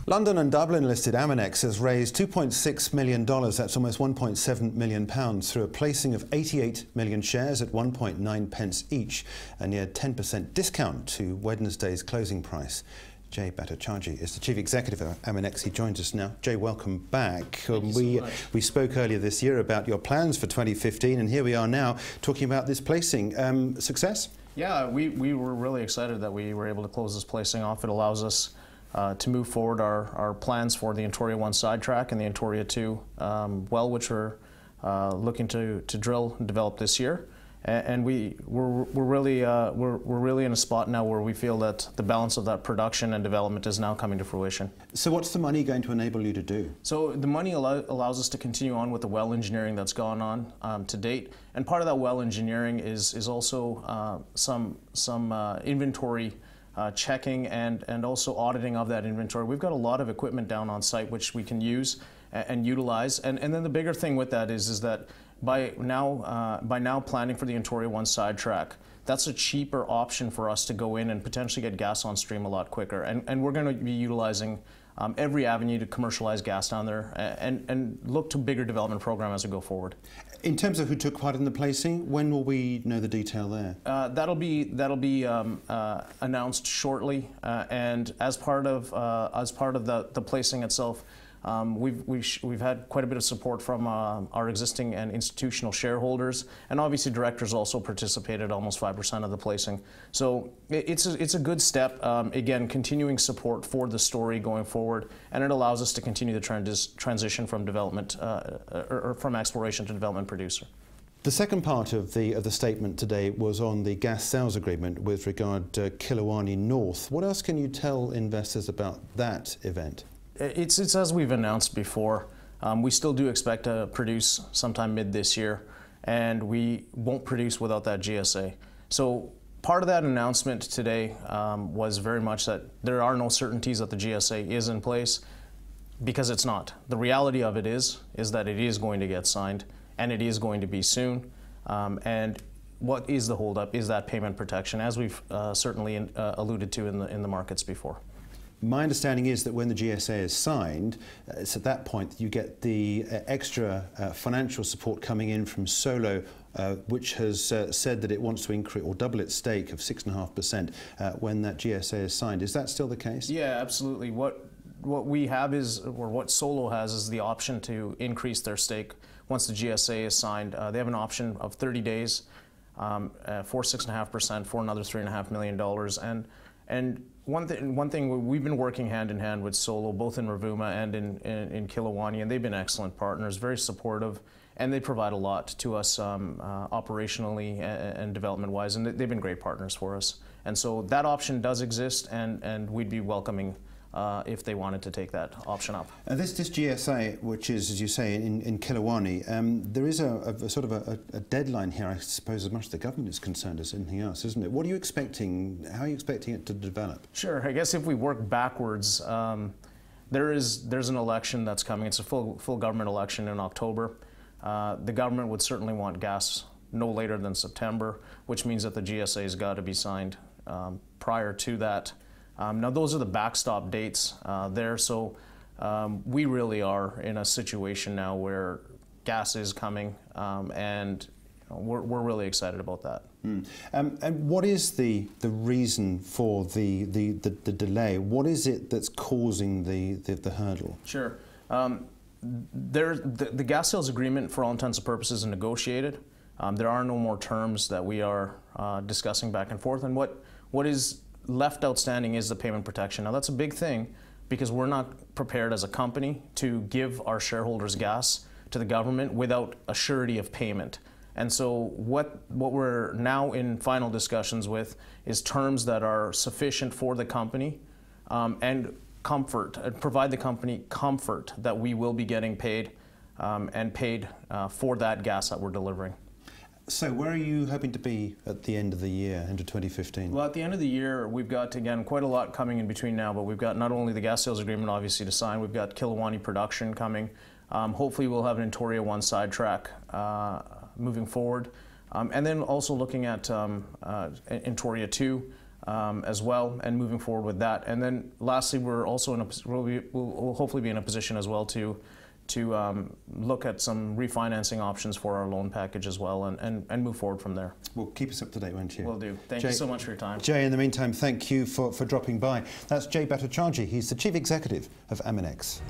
London and Dublin listed Aminex has raised $2.6 million, that's almost £1.7 million, through a placing of 88 million shares at 1.9 pence each, a near 10% discount to Wednesday's closing price. Jay Bhattacharjee is the Chief Executive of Aminex. He joins us now. Jay, welcome back. We spoke earlier this year about your plans for 2015, and here we are now talking about this placing. Success? Yeah, we were really excited that we were able to close this placing off. It allows us to move forward our plans for the Antoria 1 sidetrack and the Antoria 2 well, which we're looking to drill and develop this year. And we're really in a spot now where we feel that the balance of that production and development is now coming to fruition. So what's the money going to enable you to do? So the money allows us to continue on with the well engineering that's gone on to date, and part of that well engineering is also some inventory checking and also auditing of that inventory. We've got a lot of equipment down on site which we can use and utilize, and then the bigger thing with that is that by now planning for the Antoria 1 sidetrack, that's a cheaper option for us to go in and potentially get gas on stream a lot quicker, and we're going to be utilizing every avenue to commercialize gas down there and look to bigger development program as we go forward. In terms of who took part in the placing, when will we know the detail there? That'll be announced shortly, and as part of the placing itself, we've had quite a bit of support from our existing and institutional shareholders, and obviously directors also participated almost 5% of the placing. So it's a good step. Again, continuing support for the story going forward, and it allows us to continue the transition from development or from exploration to development producer. The second part of the statement today was on the gas sales agreement with regard to Killarney North. What else can you tell investors about that event? It's as we've announced before. We still do expect to produce sometime mid this year, and we won't produce without that GSA. So part of that announcement today was very much that there are no certainties that the GSA is in place, because it's not. The reality of it is that it is going to get signed, and it is going to be soon. And what is the holdup is that payment protection, as we've certainly alluded to in the markets before. My understanding is that when the GSA is signed, it's at that point that you get the extra financial support coming in from Solo, which has said that it wants to increase or double its stake of 6.5% when that GSA is signed. Is that still the case? Yeah, absolutely. What we have is, or what Solo has, is the option to increase their stake once the GSA is signed. They have an option of 30 days for 6.5% for another $3.5 million. And one thing we've been working hand in hand with Solo, both in Rovuma and in Killarney, and they've been excellent partners, very supportive, and they provide a lot to us operationally and development-wise, and they've been great partners for us. And so that option does exist, and we'd be welcoming if they wanted to take that option up. This GSA, which is, as you say, in Killarney, there is a sort of a deadline here, I suppose, as much as the government is concerned as anything else, isn't it? What are you expecting? How are you expecting it to develop? Sure. I guess if we work backwards, there's an election that's coming. It's a full government election in October. The government would certainly want gas no later than September, which means that the GSA has got to be signed prior to that. Now those are the backstop dates there, so we really are in a situation now where gas is coming, and we're really excited about that. And what is the reason for the delay? What is it that's causing the hurdle? What the gas sales agreement, for all intents and purposes, is negotiated. There are no more terms that we are discussing back and forth, and what is left outstanding is the payment protection. Now that's a big thing, because we're not prepared as a company to give our shareholders gas to the government without a surety of payment. And so what we're now in final discussions with is terms that are sufficient for the company and provide the company comfort that we will be getting paid and paid for that gas that we're delivering. So where are you hoping to be at the end of the year, into 2015? Well, at the end of the year, we've got, again, quite a lot coming in between now, but we've got not only the gas sales agreement, obviously, to sign, we've got Killarney production coming. Hopefully we'll have an Antoria 1 sidetrack moving forward. And then also looking at Antoria 2, as well, and moving forward with that. And then lastly, we're also we'll hopefully be in a position as well to look at some refinancing options for our loan package as well, and move forward from there. Well, keep us up to date, won't you? Will do. Thank you so much for your time. Jay, in the meantime, thank you for dropping by. That's Jay Bhattacharjee. He's the Chief Executive of Aminex.